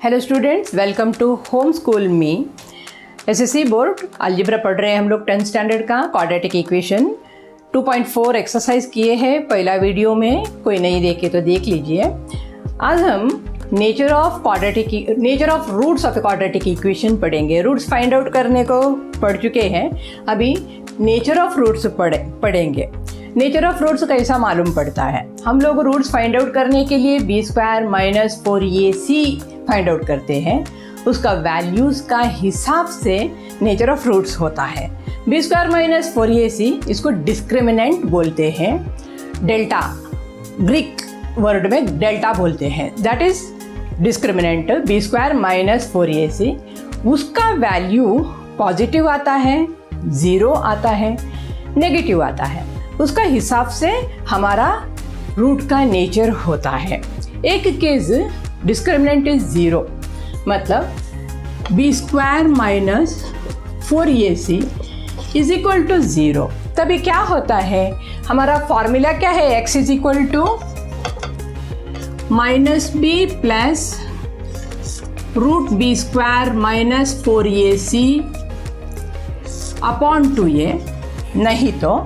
Hello students, welcome to home school मी। SSC board algebra पढ़ रहे हैं हम लोग 10th स्टैंडर्ड का क्वाड्रेटिक इक्वेशन 2.4 एक्सरसाइज किए हैं पहला वीडियो में। कोई नहीं देखे तो देख लीजिए। आज हम nature of roots of quadratic equation पढ़ेंगे। रूट्स फाइंड आउट करने को पढ़ चुके हैं, अभी नेचर ऑफ रूट्स पढ़ेंगे। नेचर ऑफ रूट्स कैसा मालूम पड़ता है? हम लोग रूट्स फाइंड आउट करने के लिए b² minus 4ac find out करते हैं। उसका वैल्यूज़ का हिसाब से नेचर ऑफ रूट्स होता है। b² माइनस 4ac इसको डिस्क्रिमिनेंट बोलते हैं। डेल्टा, ग्रीक वर्ड में डेल्टा बोलते हैं, that is discriminant b² minus 4ac। उसका वैल्यू पॉजिटिव आता है, 0 आता है, नेगेटिव आता है। उसका हिसाब से हमारा रूट का नेचर होता है। एक केस डिस्क्रिमिनेंट इज 0, मतलब b² minus 4ac is equal to 0। तभी क्या होता है, हमारा फॉर्मूला क्या है? x is equal to minus b plus root b² minus 4ac upon 2a, नहीं तो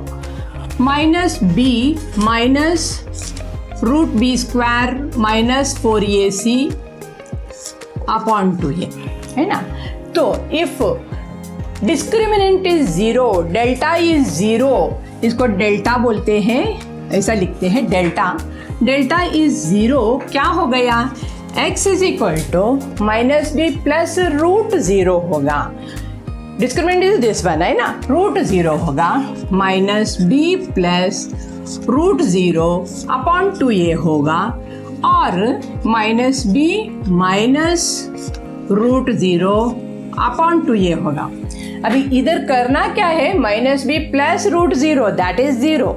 minus b minus root b² minus 4ac upon 2a, है ना। तो if discriminant is 0, delta is 0, इसको डेल्टा बोलते हैं, ऐसा लिखते हैं डेल्टा। डेल्टा इज 0, क्या हो गया? x is equal to minus b plus root 0 होगा। डिस्क्रिमिनेंट इज दिस वन, है ना। रूट 0 होगा, minus b plus root 0 upon 2a होगा, और minus b minus root 0 upon 2a होगा। अभी इधर करना क्या है? Minus b plus root 0 that is 0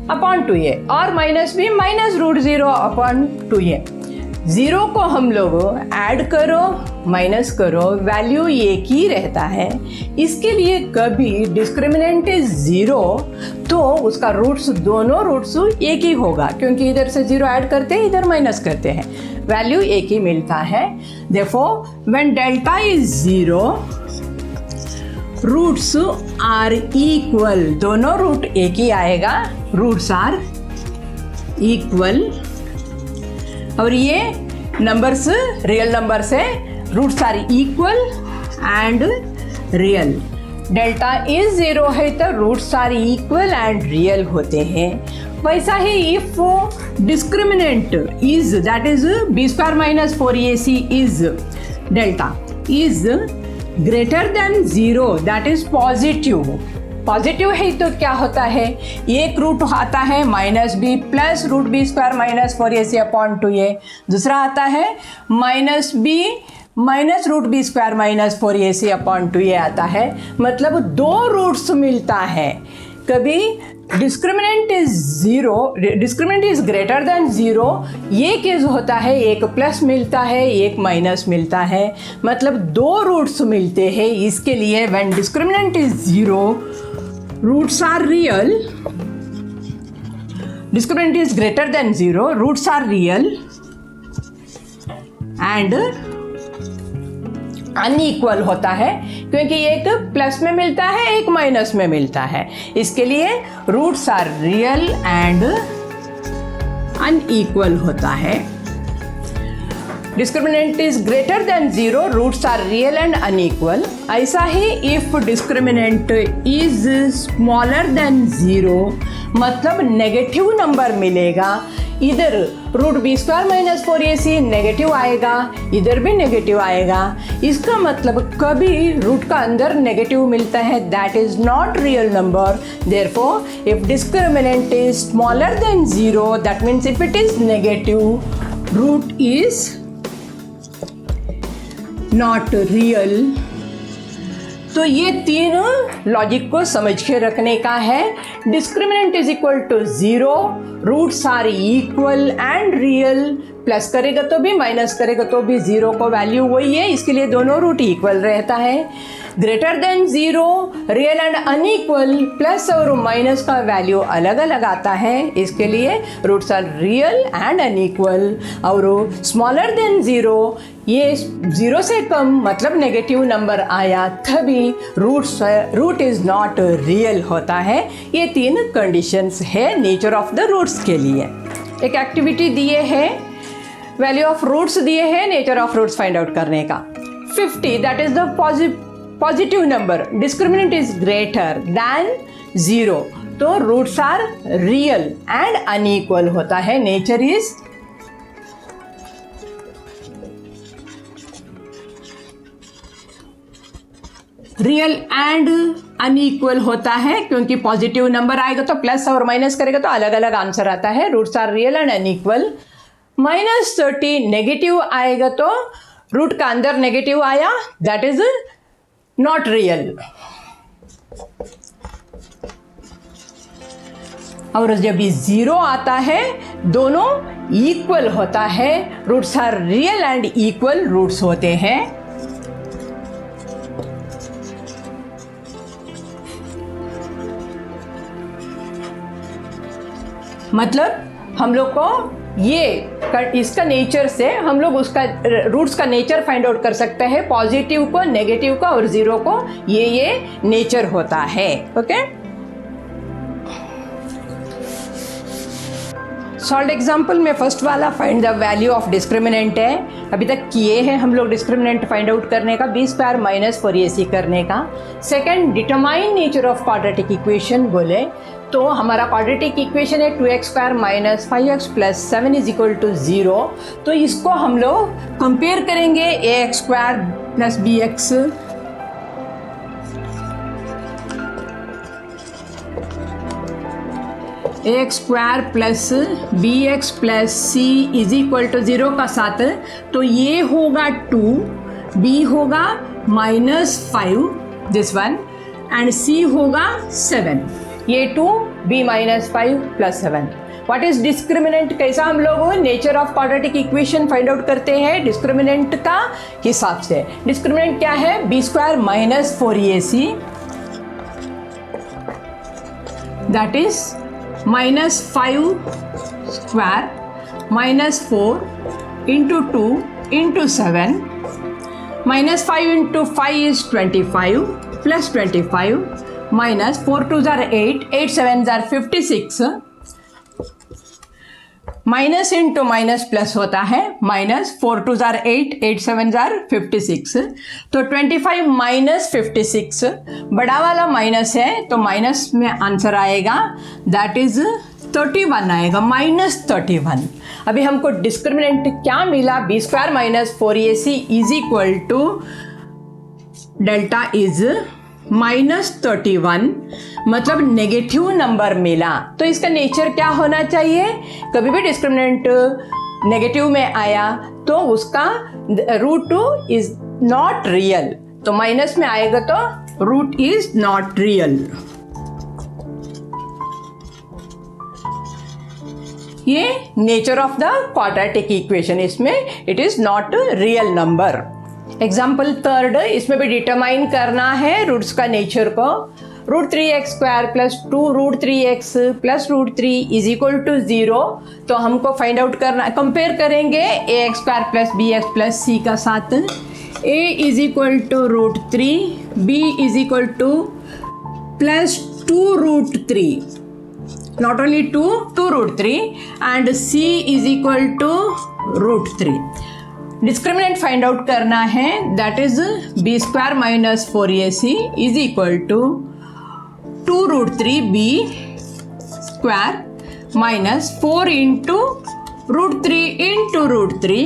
upon 2a, और minus b minus root 0 upon 2a। 0 को हम लोग ऐड करो, माइनस करो, वैल्यू एक ही रहता है। इसके लिए कभी डिस्क्रिमिनेंट इज 0 तो उसका रूट्स, दोनों रूट्स एक ही होगा, क्योंकि इधर से 0 ऐड करते हैं, इधर माइनस करते हैं, वैल्यू एक ही मिलता है। Therefore when delta is 0 roots are equal, दोनों रूट एक ही आएगा, रूट्स आर इक्वल। और ये नंबर्स रियल नंबर्स है, roots are equal and real. Delta is 0 है तो roots are equal and real होते हैं। वैसा ही if discriminant is, that is b² minus 4ac is, delta is greater than 0, that is positive. Positive है तो क्या होता है? एक रूट आता है minus b plus root b² minus 4ac upon 2a, दूसरा आता है minus b minus root b² minus 4ac upon 2a आता है, मतलब दो रूट्स मिलता है। कभी discriminant is 0, discriminant is greater than 0, ये केस होता है, एक प्लस मिलता है, एक माइनस मिलता है, मतलब दो रूट्स मिलते हैं। इसके लिए when discriminant is 0 roots are real, discriminant is greater than 0, roots are real and unequal होता है, क्योंकि एक प्लस में मिलता है, एक माइनस में मिलता है। इसके लिए roots are real and unequal होता है। Discriminant is greater than 0, roots are real and unequal. ऐसा ही if discriminant is smaller than 0, मतलब नेगेटिव नंबर मिलेगा। इधर root b² minus 4ac negative आएगा, इधर भी नेगेटिव आएगा। इसका मतलब कभी रूट का अंदर नेगेटिव मिलता है, that is not real number. Therefore if discriminant is smaller than 0, that means if it is negative, root is not real. तो ये तीन लॉजिक को समझ के रखने का है। Discriminant is equal to 0, roots are equal and real, plus करेगा तो भी, माइनस करेगा तो भी 0 को वैल्यू वही है, इसके लिए दोनों रूट इक्वल रहता है। Greater than 0, real and unequal, plus और माइनस का वैल्यू अलग अलग आता है, इसके लिए roots are real and unequal. और स्मॉलर देन 0, ये 0 से कम मतलब नेगेटिव नंबर आया तभी रूट इज़ नॉट रियल होता है। ये 3 कंडीशंस है नेचर ऑफ द रूट्स के लिए। एक एक्टिविटी दिए है, वैल्यू ऑफ रूट्स दिए हैं, nature of roots find out करने का। 50 that is the positive number, discriminant is greater than 0, तो roots are real and unequal होता है। Nature is real and unequal होता है, क्योंकि पॉजिटिव नंबर आएगा तो प्लस और माइनस करेगा तो अलग अलग आंसर आता है। Roots are real and unequal. -30 negative आएगा तो रूट का अंदर नेगेटिव आया, दैट इज नॉट रियल। और जब भी 0 आता है दोनों इक्वल होता है, roots are real and equal roots होते हैं। मतलब हम लोग को इसका नेचर से हम लोग उसका रूट्स का नेचर फाइंड आउट कर सकते हैं, पॉजिटिव को, नेगेटिव को और 0 को, ये नेचर होता है। ओके, सॉल्व एग्जाम्पल में फर्स्ट वाला find the value of discriminant है। अभी तक किए हैं हम लोग डिस्क्रिमिनेंट फाइंड आउट करने का, b² - 4ac करने का। Second, determine nature of quadratic equation बोले तो हमारा क्वाड्रेटिक इक्वेशन है 2x² - 5x + 7 = 0। तो इसको हम लोग कंपेयर करेंगे ax² + bx ax² + bx + c = 0 का साथ, तो ये होगा 2, b होगा -5 दिस वन एंड c होगा 7। ये 2, b - 5 + 7। What is discriminant? कैसा हम लोग nature of quadratic equation find out करते हैं डिस्क्रिमिनेंट का हिसाब से। डिस्क्रिमिनेंट क्या है? b² - 4ac that is -5² - 4 × 2 × 7, -5 × 5 is 25 + 25 -4 2s are 8, 8 7s are 56, minus into minus plus होता है, -4 2s are 8, 8 7s are 56, तो 25 - 56 बड़ा वाला माइनस है तो माइनस में आंसर आएगा, दैट इज 31 आएगा, -31। अभी हमको डिस्क्रिमिनेंट क्या मिला? b² - 4ac = डेल्टा इज -31, मतलब नेगेटिव नंबर मिला। तो इसका नेचर क्या होना चाहिए? कभी भी डिस्क्रिमिनेंट नेगेटिव में आया तो उसका रूट इज नॉट रियल, तो माइनस में आएगा तो रूट इज नॉट रियल। ये nature of the quadratic equation, इसमें it is not real number. Example third, इसमें भी डिटरमाइन करना है रूट्स का नेचर को। √3x² + 2√3x + √3 = 0, तो हमको फाइंड आउट करना, कंपेयर करेंगे ax² + bx + c का साथ। a = √3, b = +2√3, not only 2√3 and c = √3। Discriminant find out करना है, that is b² - 4ac = 2√3b² - 4 × √3 × √3।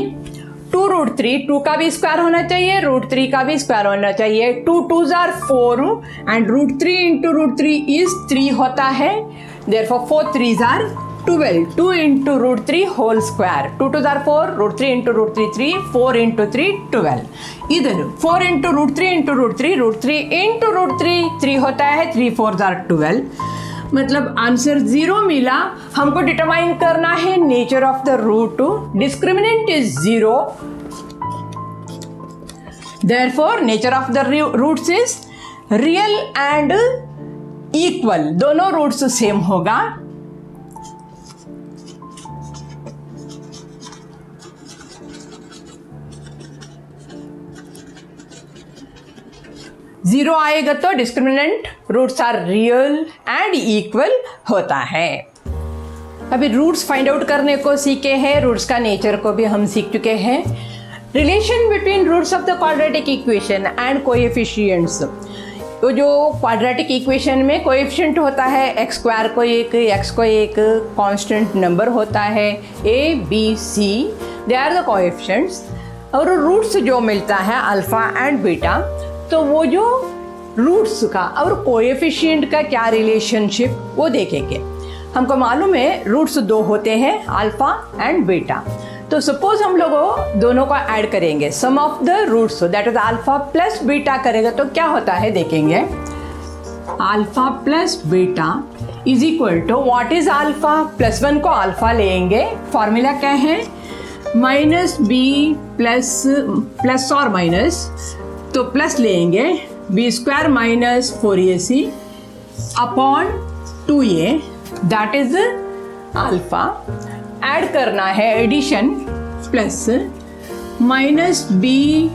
2√3, 2 का भी स्क्वायर होना चाहिए, √3 का भी स्क्वायर होना चाहिए। 2 2s are 4 एंड √3 × √3 is 3 होता है, therefore 4 3s are 12, 2 × √3 whole square, 2 2s are 4, √3 × √3 3, 4 × 3 12। इधर 4 × √3 × √3, √3 × √3 3 होता है, 3 4s are 12, मतलब आंसर 0 मिला। हमको डिटरमाइन करना है nature of the root. Discriminant is 0, therefore nature of the roots is real and equal, दोनों रूट्स सेम होगा। जीरो आएगा तो discriminant roots are real and equal होता है। अभी रूट्स फाइंड आउट करने को सीखे हैं, रूट्स का नेचर को भी हम सीख चुके हैं। Relation between roots of the quadratic equation and coefficients. तो जो क्वाड्रेटिक इक्वेशन में कोएफिशिएंट होता है एक्स स्क्वायर को एक, एक्स को एक कांस्टेंट नंबर होता है A B C, they are the coefficients. और रूट्स जो मिलता है अल्फा एंड बीटा, तो वो जो रूट्स का और कोएफिशिएंट का क्या रिलेशनशिप वो देखेंगे। हमको मालूम है रूट्स 2 होते हैं अल्फा एंड बीटा। तो सपोज हम लोग दोनों को ऐड करेंगे, sum of the roots that is alpha plus beta करेगा तो क्या होता है देखेंगे। Alpha plus beta is equal to what is alpha, +1 को अल्फा लेंगे, फॉर्मूला क्या है माइनस बी प्लस और माइनस, तो प्लस लेंगे b² minus 4ac upon 2a, that is alpha. Add करना है addition plus minus B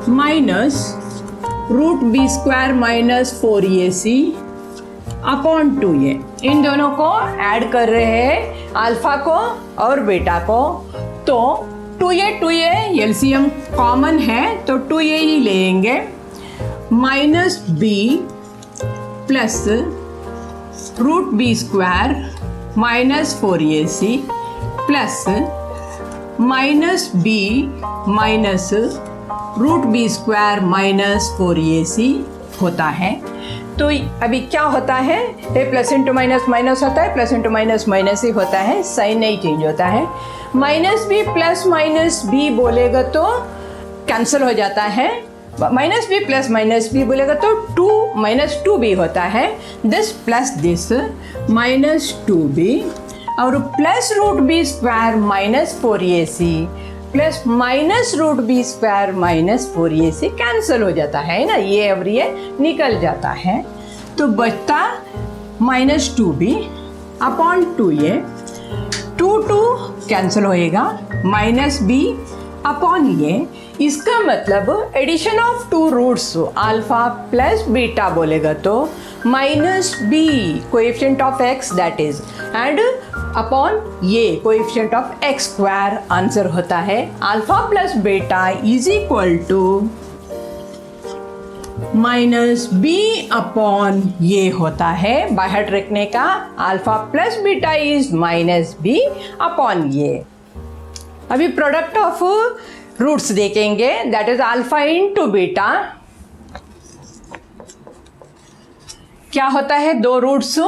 minus √b² minus 4ac upon 2a। इन दोनों को ऐड कर रहे हैं अल्फा को और बीटा को, तो 2a एलसीएम कॉमन है तो 2a ही लेंगे, minus B plus √b² minus 4ac plus minus B minus √b² minus 4ac होता है। तो अभी क्या होता है, ये प्लस इंटू माइनस माइनस होता है, प्लस इंटू माइनस माइनस ही होता है, साइन नहीं चेंज होता है। Minus B plus minus b बोलेगा तो कैंसिल हो जाता है, minus B plus minus b बोलेगा तो 2 - 2b होता है, this plus this minus 2b और plus √b² minus 4ac plus minus √b² minus 4ac cancel हो जाता है ना, ये और ये निकल जाता है। तो बचता minus 2b upon 2a, 2 cancel होएगा, माइनस b अपॉन ये। इसका मतलब addition of 2 roots alpha plus beta बोलेगा तो minus b coefficient of x that is and upon a coefficient of x² answer होता है alpha plus beta is equal to minus b upon a होता है, बाहर रखने का alpha plus beta is minus b upon a. अभी product of roots देखेंगे, that is alpha into beta. क्या होता है, 2 roots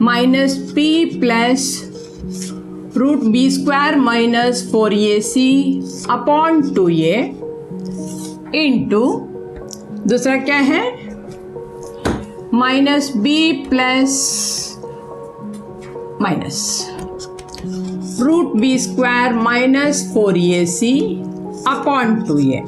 minus p plus √b² minus 4ac upon 2a into दूसरा क्या है minus b plus minus √b² minus 4ac upon 2a।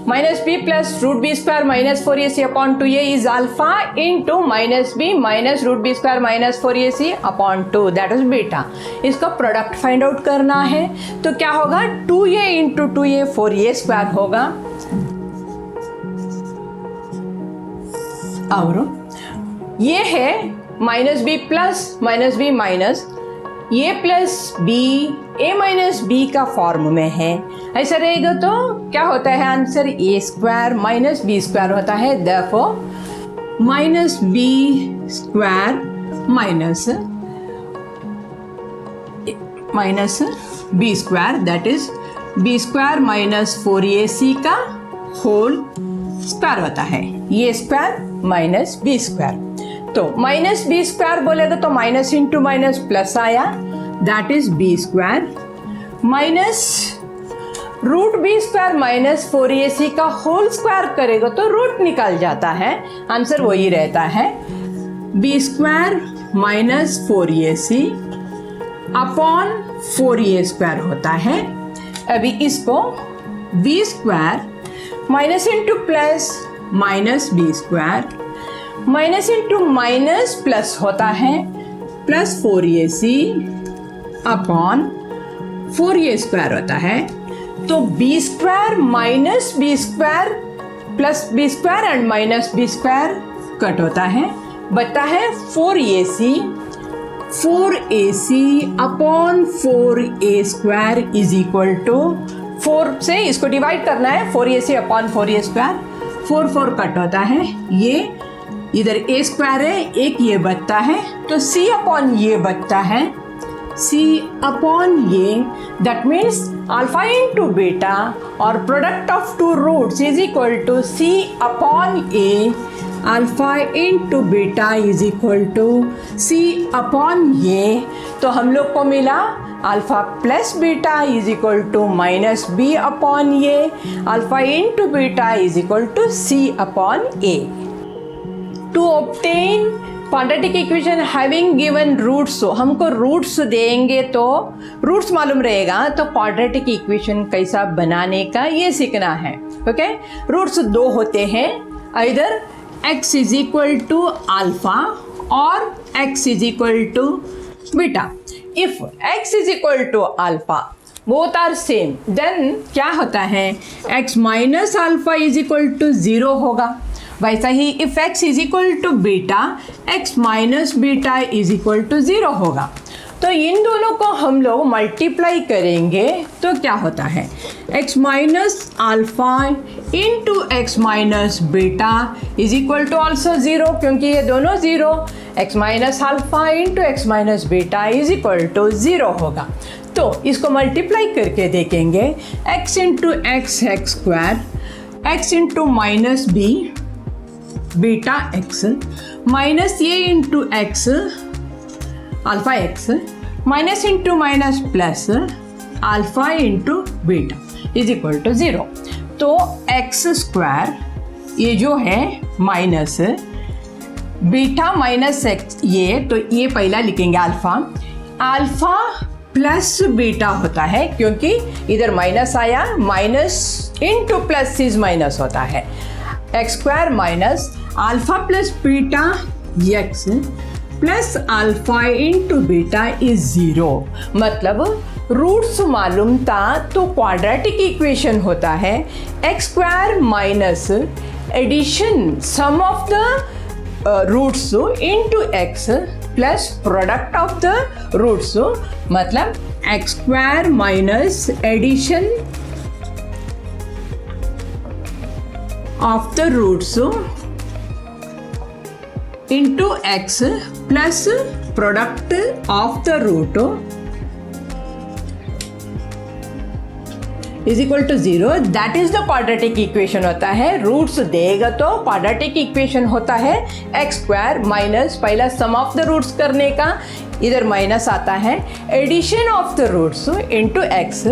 Minus b plus √b² minus 4ac upon 2a is alpha into minus b minus √b² minus 4ac upon 2 that is beta. इसका product find out करना है तो क्या होगा, 2a into 2a 4a² होगा और ये है minus b plus minus b minus a plus b, a minus b का फॉर्म में है। ऐसा रहेगा तो क्या होता है आंसर, a² माइनस b² होता है, therefore minus b² minus b² that is b² minus 4ac का होल स्क्वायर होता है, a² माइनस b²। तो माइनस b² बोलेगा तो माइनस इंटू माइनस प्लस आया, that is b² minus root b square minus 4ac का होल स्क्वायर करेगा तो रूट निकल जाता है, आंसर वही रहता है b square minus 4ac upon 4a square होता है। अभी इसको b square minus into plus minus b square minus into minus plus होता है plus 4ac upon 4a square होता है। तो b square minus b square plus b square and minus b square cut होता है, बचता है 4ac upon 4a square is equal to 4 से इसको डिवाइड करना है, 4ac upon 4a square, 4 cut होता है, ये इधर a स्क्वायर है, एक ये बचता है तो c अपॉन ये बचता है, c upon a, that means alpha into beta और product of two roots is equal to c upon a, alpha into beta is equal to c upon a. तो हम लोग को मिला alpha plus beta is equal to minus b upon a, alpha into beta is equal to c upon a। To obtain quadratic equation having given roots, हमको roots देंगे तो roots मालूम रहेगा तो क्वाड्रेटिक इक्वेशन कैसा बनाने का ये सीखना है। ओके, रूट्स दो होते हैं, इधर x is equal to alpha और x is equal to beta. If x is equal to alpha both are same then क्या होता है x minus alpha is equal to 0 होगा। वैसा ही if x is equal to beta x minus beta is equal to 0 होगा। तो इन दोनों को हम लोग मल्टीप्लाई करेंगे तो क्या होता है x minus alpha into x minus beta is equal to also 0, क्योंकि ये दोनों 0, x minus alpha into x minus beta is equal to 0 होगा। तो इसको मल्टीप्लाई करके देखेंगे x into x square, x into minus b beta x minus ये into x alpha x minus into minus plus alpha into beta is equal to 0। तो x square ये जो है माइनस बीटा माइनस एक्स, ये तो ये पहला लिखेंगे अल्फा प्लस बीटा होता है, क्योंकि इधर माइनस आया, minus into plus is minus होता है, x square minus alpha plus beta x plus alpha into beta is 0। मतलब रूट्स मालूम था तो क्वाड्रेटिक इक्वेशन होता है x square minus addition sum of the roots into x plus product of the roots, मतलब x square minus addition of the roots into x plus product of the root is equal to 0, that is the quadratic equation होता है। Roots देगा तो quadratic equation होता है x square minus पहला सम of the roots करने का, इधर माइनस आता है, addition of the roots into x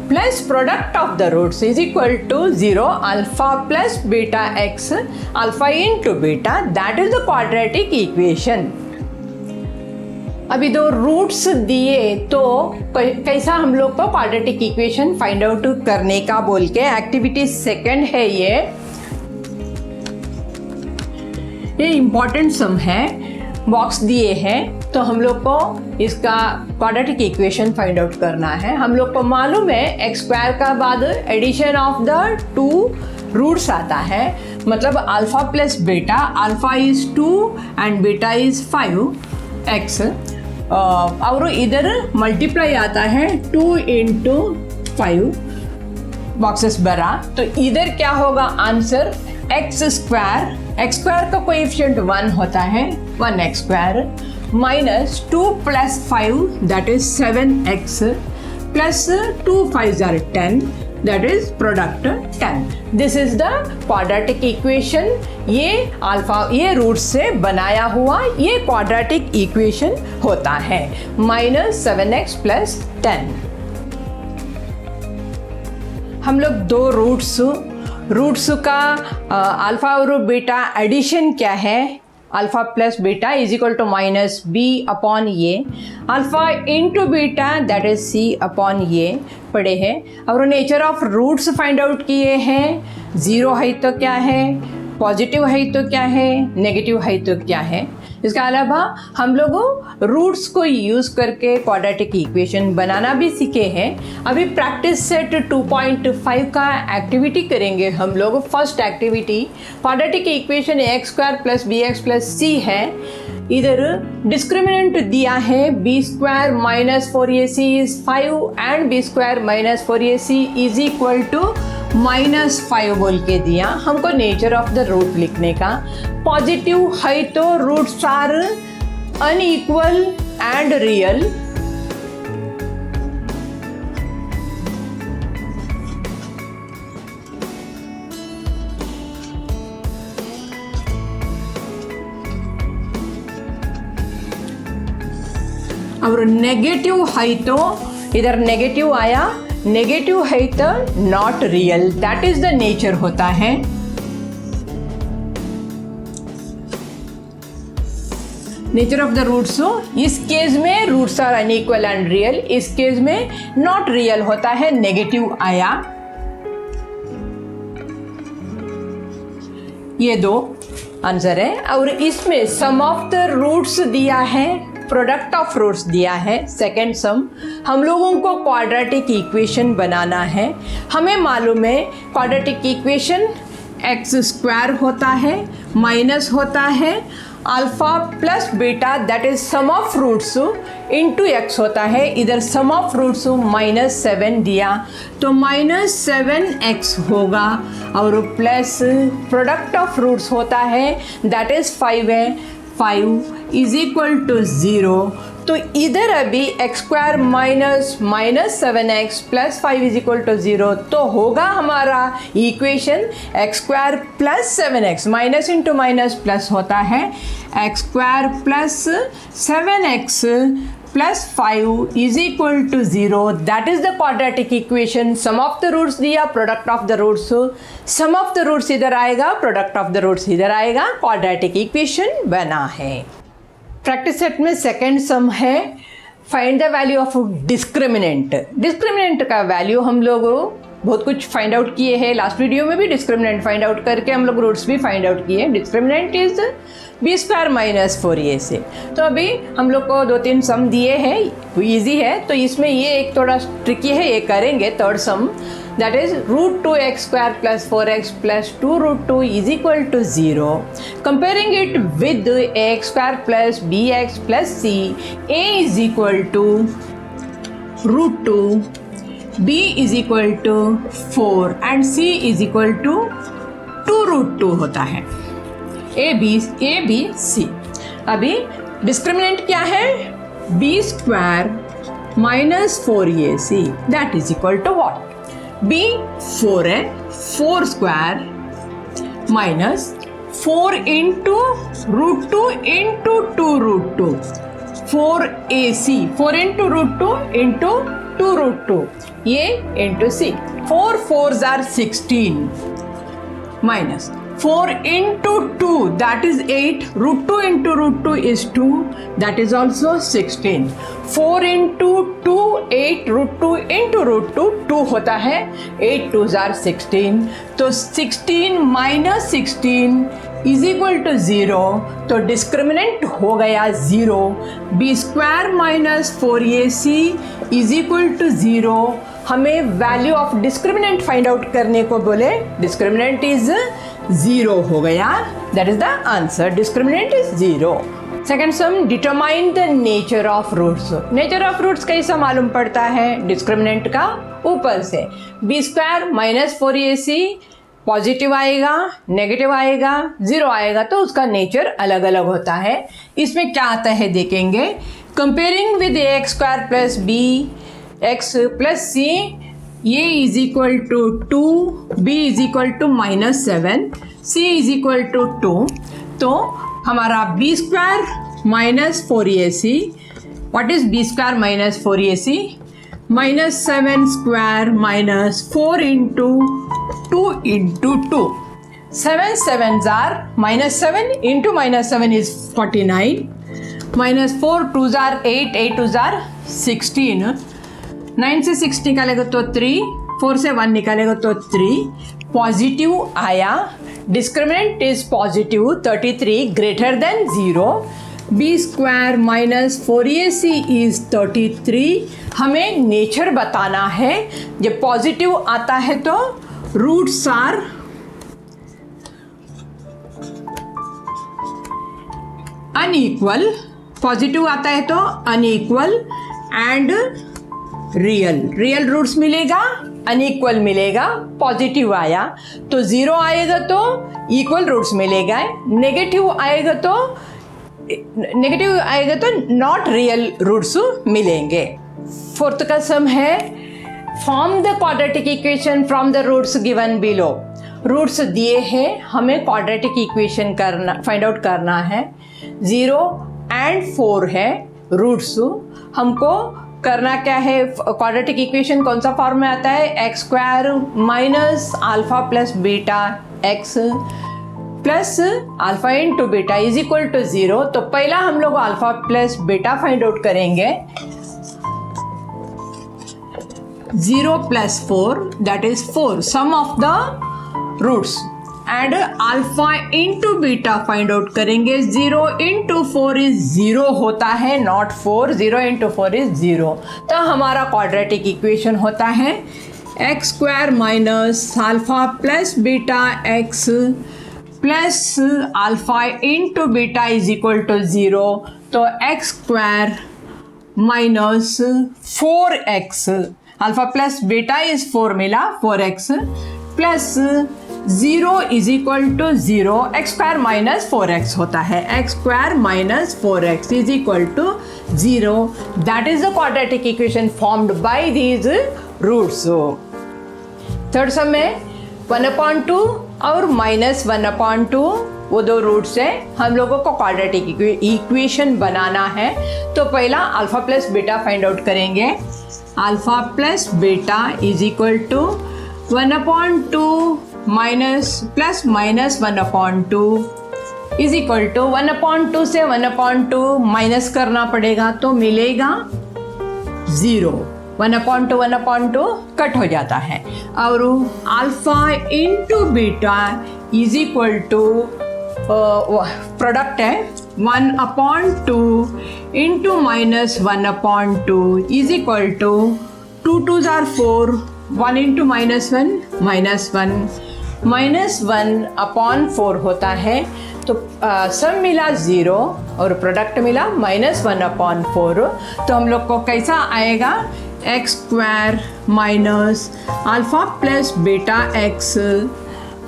plus product of the roots is equal to 0, alpha plus beta x alpha into beta, that is the quadratic equation. अभी दो roots दिए तो कैसा हम लोग को क्वाड्रेटिक इक्वेशन फाइंड आउट करने का बोल के एक्टिविटी सेकंड है ये इम्पॉर्टेंट सम है, बॉक्स दिए हैं तो हम लोग को इसका क्वाड्रेटिक इक्वेशन फाइंड आउट करना है। हम लोग को मालूम है एक्स स्क्वायर का बाद addition of the two roots आता है, मतलब alpha plus beta, alpha is 2 and beta is 5x, और इधर मल्टीप्लाई आता है 2 इंटू 5 बॉक्सेस बरा, तो इधर क्या होगा आंसर एक्स स्क्वायर का कोएफिशिएंट 1 होता है 1x square minus 2 plus 5 that is 7x plus 2 5 are 10 that is product 10। This is the quadratic equation. ये अल्फा ये रूट से बनाया हुआ ये क्वाड्रेटिक इक्वेशन होता है माइनस 7x प्लस 10। हम लोग दो रूट्स का अल्फ़ा और बीटा एडिशन क्या है, alpha plus beta is equal to minus b upon a, alpha into beta that is c upon a पढ़े हैं। और nature of roots find out किए हैं, ज़ीरो है तो क्या है, पॉजिटिव है तो क्या है, नेगेटिव है तो क्या है। इसके अलावा हम लोग रूट्स को यूज़ करके क्वाड्रेटिक इक्वेशन बनाना भी सीखे हैं। अभी प्रैक्टिस सेट 2.5 का एक्टिविटी करेंगे हम लोग। First activity quadratic equation x square plus b x plus c है। इधर डिस्क्रिमिनेंट दिया है b square minus 4ac is 5 and b square minus 4ac is equal to -5 बोल के दिया। हमको नेचर ऑफ द रूट लिखने का, पॉजिटिव है तो roots are unequal and real, और नेगेटिव है तो इधर नेगेटिव आया, नेगेटिव है तो not real, that is the nature होता है। नेचर ऑफ द रूट्स, इस केस में roots are unequal and real, इस केस में नॉट रियल होता है, नेगेटिव आया। ये दो आंसर है। और इसमें सम ऑफ द रूट्स दिया है, प्रोडक्ट ऑफ रूट्स दिया है। सेकेंड सम, हम लोगों को क्वाड्रेटिक इक्वेशन बनाना है। हमें मालूम है क्वाड्रेटिक इक्वेशन एक्स स्क्वायर होता है माइनस होता है alpha plus beta that is sum of roots into x होता है। इधर सम ऑफ रूट्स -7 दिया तो -7x होगा, और प्लस प्रोडक्ट ऑफ रूट्स होता है दैट इज 5 है, 5 इज इक्वल टू 0। तो इधर अभी x square minus -7x plus 5 is equal to 0, तो होगा हमारा equation x square plus 7x, minus into minus plus होता है, x square plus 7x plus 5 is equal to 0, that is the quadratic equation. Sum of the roots दिया, product of the roots, sum of the roots इधर आएगा, product of the roots इधर आएगा, quadratic equation बना है। Practice set में second sum है, find the value of discriminant. Discriminant का वैल्यू हम लोग बहुत कुछ फाइंड आउट किए हैं, लास्ट वीडियो में भी डिस्क्रिमिनेंट फाइंड आउट करके हम लोग रूट्स भी फाइंड आउट किए। Discriminant is b square minus 4ac। तो अभी हम लोग को 2-3 सम दिए हैं, ईजी है, तो इसमें ये एक थोड़ा ट्रिकी है, ये करेंगे। Third sum that is √2x square plus 4x plus 2√2 is equal to 0। Comparing it with ax square plus bx plus c, a is equal to √2, b is equal to 4 and c is equal to 2√2 होता है। A B c. अभी discriminant क्या है, b square minus 4ac that is equal to what, b 4 है, 4 square minus 4 into √2 into 2√2, 4ac, 4 into √2 into 2√2, ये into c, 4 4s are 16 minus 4 into 2 that is 8, √2 into √2 is 2, that is also 16, 4 into 2 8, √2 into √2 2 होता है, 8 2s are 16, तो 16 minus 16 is equal to 0, तो discriminant हो गया 0, b square minus 4ac is equal to 0। हमें value of discriminant find out करने को बोले, डिस्क्रिमिनेंट इज 0 हो गया, that is the answer, discriminant is 0। Second sum, determine the nature of roots. Nature of roots कैसा मालूम पड़ता है, डिस्क्रिमिनेंट का ऊपर से, b square minus 4ac positive आएगा, नेगेटिव आएगा, 0 आएगा, तो उसका नेचर अलग अलग होता है। इसमें क्या आता है देखेंगे, comparing with ax square plus b x plus c, a is equal to 2, b is equal to -7, c is equal to 2, तो हमारा b square minus 4ac, what is b square minus 4ac, -7 square minus 4 into 2 into 2. 7 sevens are -7 into -7 is 49. Minus 4 2s are 8, 8 2s are 16. 9 से 6 निकालेगा तो 3, 4 से 1 निकालेगा तो 3. Positive आया, discriminant is positive, 33 greater than 0. B square minus 4ac is 33. हमें nature बताना है. जब पॉजिटिव आता है तो रूट्स आर अनइक्वल, पॉजिटिव आता है तो अनइक्वल एंड रियल रूट्स मिलेगा, अनइक्वल मिलेगा. पॉजिटिव आया तो 0 आएगा तो इक्वल रूट्स मिलेगा. नेगेटिव आएगा तो नॉट रियल रूट्स मिलेंगे. फोर्थ का सम है form the quadratic equation from the roots given below. Roots दिए हैं, हमें क्वाड्रेटिक इक्वेशन फाइंड आउट करना है. 0 and 4 है रूट्स. हमको करना क्या है, क्वाड्रेटिक इक्वेशन कौन सा फॉर्म में आता है, x square minus alpha plus beta x plus alpha into beta is equal to 0. तो पहला हम लोग alpha plus beta find out करेंगे. 0 plus 4 that is 4 sum of the roots and alpha into beta find out करेंगे. 0 into 4 is 0 होता है, not 4. 0 into 4 is 0. तो हमारा क्वाड्रेटिक इक्वेशन होता है x square minus alpha plus beta x plus alpha into beta is equal to 0. तो x square minus 4x, alpha plus beta is 4 मिला, 4x plus 0 is equal to 0. X square minus 4x होता है. X square minus 4x is equal to 0. That is the quadratic equation formed by these roots. Third sum में 1/2 और -1/2 वो दो roots हैं. हम लोगों को क्वाड्रेटिक इक्वेशन बनाना है. तो पहला alpha plus beta find out करेंगे. Alpha plus beta is equal to 1/2 minus plus minus 1/2 is equal to 1/2 से 1/2 माइनस करना पड़ेगा तो मिलेगा 0. 1/2 कट हो जाता है. और alpha into beta is equal to product है 1/2 into minus 1/2 is equal to 2 2s are 4, 1 into -1 -1/4 होता है. तो सम मिला 0 और प्रोडक्ट मिला -1/4. तो हम लोग को कैसा आएगा, x square minus alpha plus beta x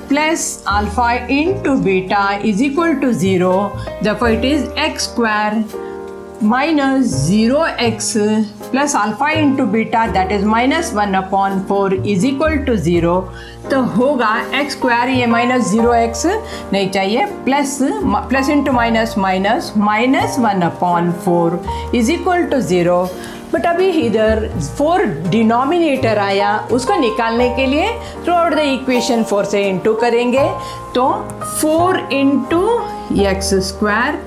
plus alpha into beta is equal to 0. therefore it is x square minus 0x plus alpha into beta that is -1/4 is equal to 0. तो होगा x square, ये -0x नहीं चाहिए, plus into minus -1/4 is equal to 0. But अभी इधर 4 denominator आया, उसको निकालने के लिए थ्रू आउट द इक्वेशन 4 से इंटू करेंगे. तो 4 into x square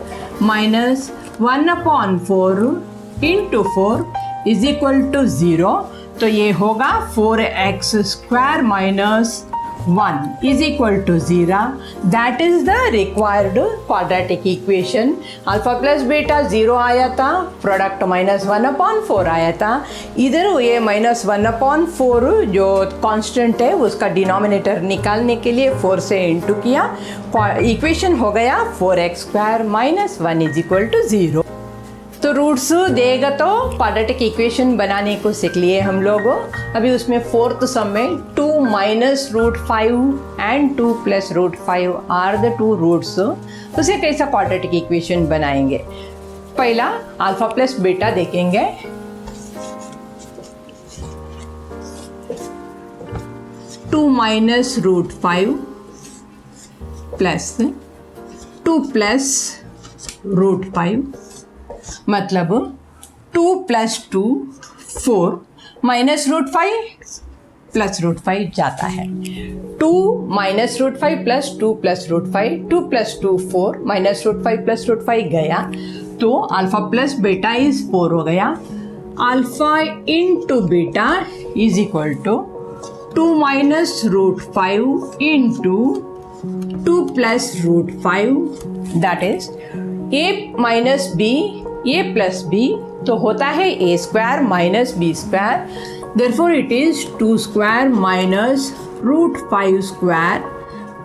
minus 1/4 into 4 is equal to 0. तो ये होगा 4x square minus 1 is equal to 0. That is the required quadratic equation. Alpha plus beta 0 आया था, प्रोडक्ट -1/4 आया था. इधर ये -1/4 जो कांस्टेंट है उसका डिनोमिनेटर निकालने के लिए 4 से इंटू किया. इक्वेशन हो गया 4x square minus 1 is equal to 0. तो रूट्स देगा तो क्वाड्रेटिक इक्वेशन बनाने को सीख लिए हम लोग. अभी उसमें फोर्थ सम में 2 minus √5 and 2 plus √5 are the 2 roots. उसे कैसा क्वाड्रेटिक इक्वेशन बनाएंगे. पहला अल्फा प्लस बीटा देखेंगे. टू माइनस √5 प्लस 2 प्लस √5 मतलब 2 + 2 4 -√5 प्लस √5 जाता है। 2 -√5 प्लस 2 प्लस √5, 2 प्लस 2 4, -√5 प्लस √5 गया तो अल्फा प्लस बेटा इज 4 हो गया। Alpha into beta is equal to 2 -√5 into 2 plus √5, that is a minus b, a plus b, तो होता है a square minus b square. Therefore, it is 2 square minus √5 square.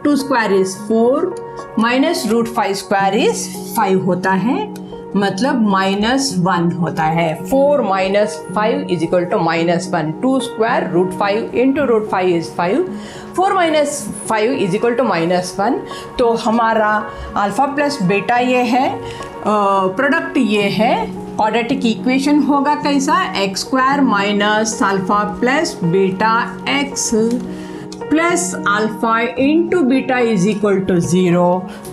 2 square is 4 minus √5 square is 5 होता है, मतलब -1 होता है। 4 minus 5 is equal to -1. 2 square √5 into √5 is 5. 4 minus 5 is equal to -1. तो हमारा अल्फा प्लस बेटा ये है, प्रोडक्ट ये है। क्वाड्रेटिक इक्वेशन होगा कैसा, x square minus alpha plus beta x plus alpha into beta is equal to 0।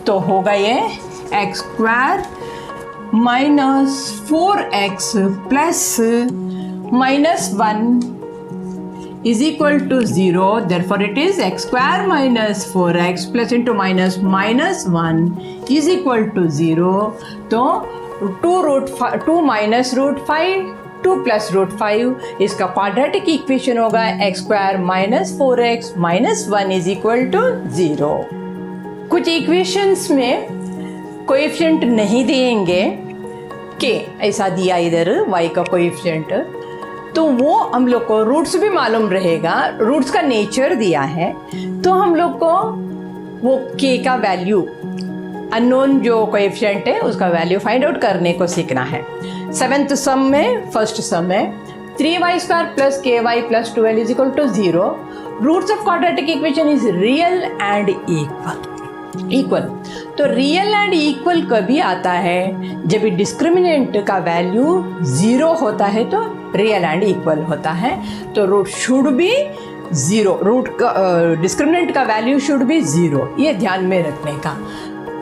तो होगा ये एक्स स्क्वायर माइनस 4x प्लस -1 is equal to 0. Therefore, it is x square minus 4x plus into minus -1 is equal to 0. तो 2 minus √5, 2 plus √5, इसका quadratic equation होगा x square minus 4x minus 1 is equal to 0। कुछ equations में coefficient नहीं देंगे, के ऐसा दिया इधर y का कोएफिशिएंट, तो वो हम लोग को रूट्स भी मालूम रहेगा, रूट्स का नेचर दिया है, तो हम लोग को वो k का वैल्यू अननोन जो कोएफिशिएंट है उसका वैल्यू फाइंड आउट करने को सीखना है। 7th सम में, फर्स्ट सम में 3y² plus ky plus 12 is equal to 0। Roots of quadratic equation is real and equal. तो रियल एंड इक्वल कभी आता है जब डिस्क्रिमिनेंट का वैल्यू 0 होता है, तो रियल एंड इक्वल होता है। तो रूट शुड बी 0, रूट का डिस्क्रिमिनेंट का वैल्यू शुड बी 0, ये ध्यान में रखने का।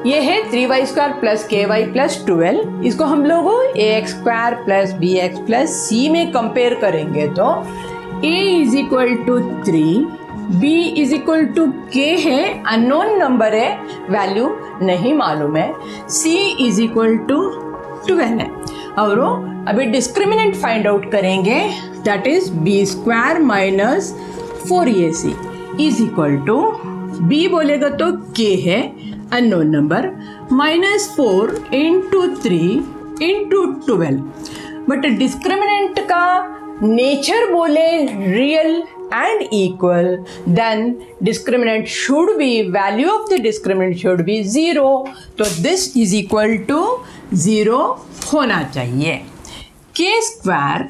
ये है 3y² प्लस ky प्लस 12, इसको हम लोग ax² plus bx plus c में कंपेयर करेंगे तो a is equal to 3, b is equal to k है, अननोन नंबर है, वैल्यू नहीं मालूम है, c इज इक्वल टू 12 है। और अभी डिस्क्रिमिनेंट फाइंड आउट करेंगे, that is b² minus 4ac is equal to, b बोलेगा तो k है unknown number, -4 into 3 into 12, but discriminant का नेचर बोले real and equal, then discriminant should be, value of the discriminant should be 0, तो this is equal to 0 होना चाहिए। k²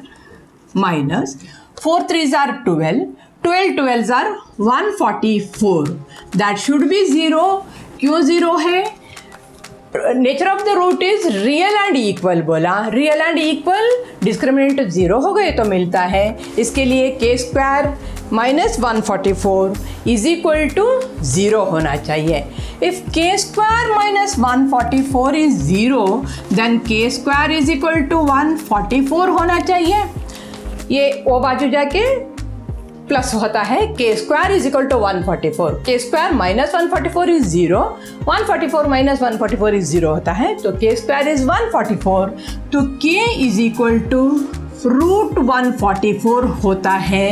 minus 4 3s are 12, 12 12s are 144, that should be 0। क्यों 0 है? Nature of the root is real and equal बोला, real and equal, discriminant 0 हो गए तो मिलता है, इसके लिए k² minus 144 is equal to 0 होना चाहिए। If k² minus 144 is 0, then k² is equal to 144 होना चाहिए। ये वो बाजू जाके प्लस होता है, k² is equal to 144, k² minus 144 is 0, 144 minus 144 is 0 होता है, तो k² इज 144, तो k is equal to root 144 होता है।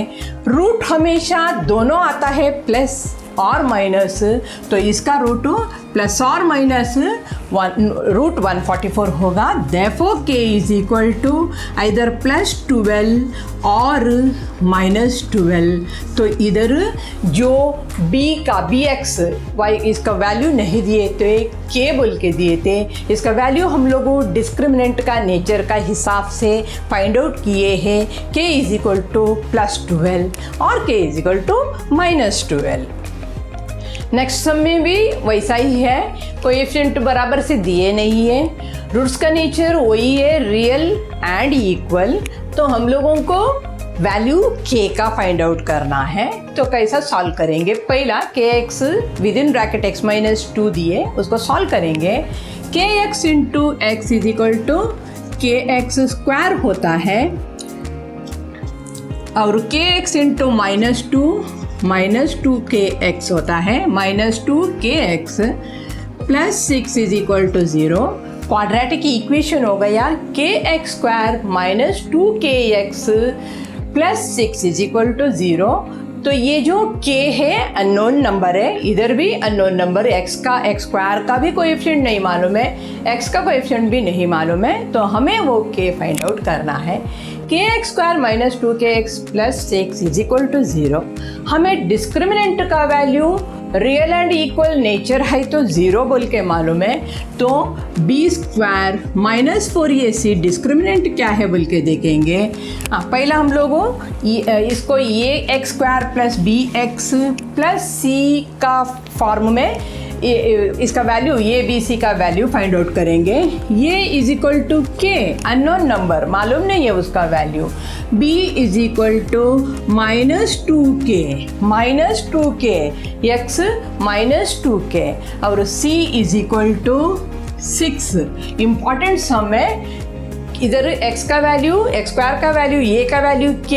रूट हमेशा दोनों आता है प्लस और माइनस, तो इसका रूट प्लस और माइनस रूट 144 होगा। Therefore k is equal to either +12 और -12। तो इधर जो b का bx y इसका वैल्यू नहीं दिए थे, k बोल के दिए थे, इसका वैल्यू हम लोग डिस्क्रिमिनेंट का नेचर का हिसाब से फाइंड आउट किए हैं। k इज इक्वल टू +12 और k is equal to -12। Next sum में भी वैसा ही है, कोएफिशिएंट बराबर से दिए नहीं है, रूट्स का नेचर वही है, रियल एंड इक्वल। तो हम लोगों को वैल्यू k का फाइंड आउट करना है, तो कैसा सॉल्व करेंगे? पहला kx within bracket x minus 2 दिए, उसको सॉल्व करेंगे। kx into x is equal to kx² होता है और के एक्स इंटू -2 होता है, -2kx plus 6 is equal to 0। Quadratic equation हो गया kx² -2kx plus 6 is equal to 0। तो ये जो k है अननोन नंबर है, इधर भी अननोन नंबर, x² का भी कोएफिशिएंट नहीं मालूम है, x का कोएफिशिएंट भी नहीं मालूम है, तो हमें वो k फाइंड आउट करना है। kx² -2kx plus 6 is equal to 0। हमें डिस्क्रिमिनेंट का value real and equal nature है तो 0 बोल के मालूम है, तो b² -4ac डिस्क्रिमिनेंट क्या है बोल के देखेंगे। पहला हम लोगों इसको ये x² plus bx plus c का फॉर्म में इसका वैल्यू ए बी सी का वैल्यू फाइंड आउट करेंगे। ये is equal to k unknown number मालूम नहीं है उसका value, b is equal to -2k x -2k और c is equal to 6। Important sum है, इधर x का वैल्यू x² का वैल्यू a का वैल्यू k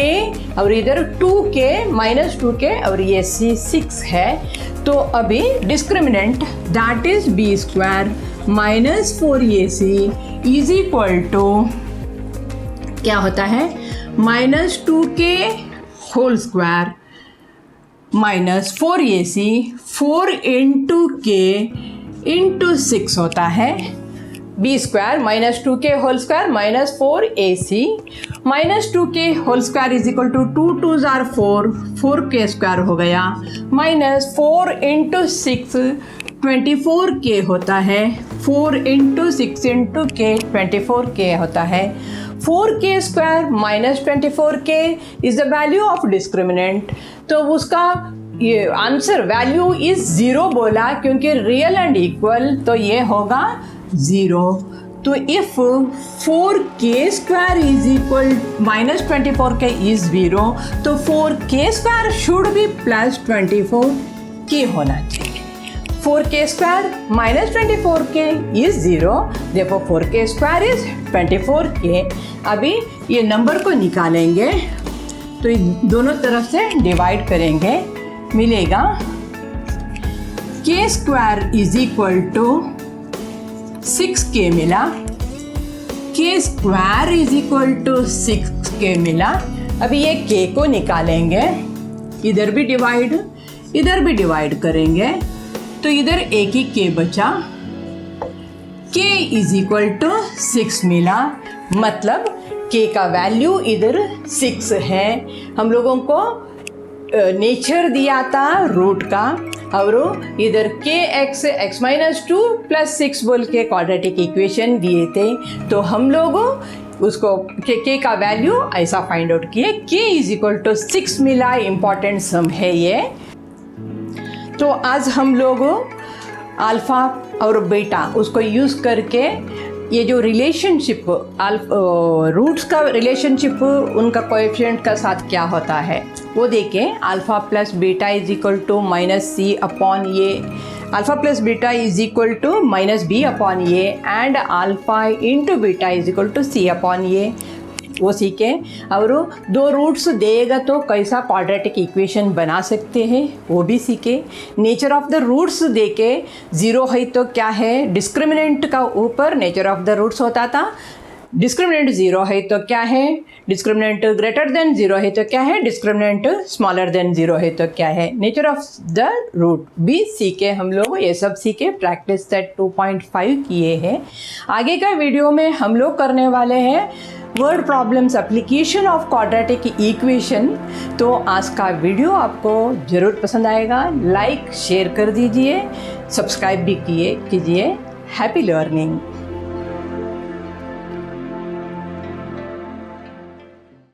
और इधर 2k -2k और ये c 6 है। तो अभी discriminant that is b² -4ac is equal to क्या होता है -2k whole square -4ac 4 into k into 6 होता है b² -2k whole square -4ac -2k whole square is equal to 2 2s are 4k² हो गया -4 इंटू 6 24k होता है, 4 into 6 into k 24k होता है। 4k² -24k is the value of discriminant, तो उसका ये आंसर वैल्यू इज 0 बोला क्योंकि रियल एंड इक्वल, तो ये होगा 0। तो if 4k² is equal -24k is 0, तो 4k² शुड बी +24k होना चाहिए। 4k² -24k इज 0, देखो 4k² इज 24k। अभी ये नंबर को निकालेंगे तो दोनों तरफ से डिवाइड करेंगे, मिलेगा k² is equal to 6k मिला, k² is equal to 6k मिला। अभी ये k को निकालेंगे, इधर भी डिवाइड करेंगे, तो इधर एक ही k बचा, k इज इक्वल टू 6 मिला, मतलब k का वैल्यू इधर 6 है। हम लोगों को नेचर दिया था रूट का और इधर kx x -2 प्लस 6 बोल के क्वाड्रेटिक इक्वेशन दिए थे, तो हम लोग उसको k का वैल्यू ऐसा फाइंड आउट किए, k इज इक्वल टू 6 मिला। इम्पॉर्टेंट सम है ये। तो आज हम लोग अल्फ़ा और बीटा उसको यूज़ करके ये जो रिलेशनशिप रूट्स का रिलेशनशिप उनका कोएफिशिएंट का साथ क्या होता है वो देखें। Alpha plus beta is equal to -c upon a, alpha plus beta is equal to -b upon a and alpha into beta is equal to c upon a, वो सीखे। और दो रूट्स देगा तो कैसा क्वाड्रेटिक इक्वेशन बना सकते हैं वो भी सीखे। नेचर ऑफ द रूट्स देके 0 है तो क्या है, डिस्क्रिमिनेंट का ऊपर नेचर ऑफ द रूट्स होता था, डिस्क्रिमिनेंट 0 है तो क्या है, डिस्क्रिमिनेंट ग्रेटर देन 0 है तो क्या है, डिस्क्रिमिनेंट स्मॉलर देन 0 है तो क्या है। नेचर ऑफ द रूट भी सीखे हम लोग, ये सब सीखे। प्रैक्टिस सेट 2.5 किए हैं। आगे का वीडियो में हम लोग करने वाले हैं word problems application of quadratic equation. तो आज का वीडियो आपको ज़रूर पसंद आएगा, लाइक शेयर कर दीजिए, सब्सक्राइब भी कीजिए। Happy learning.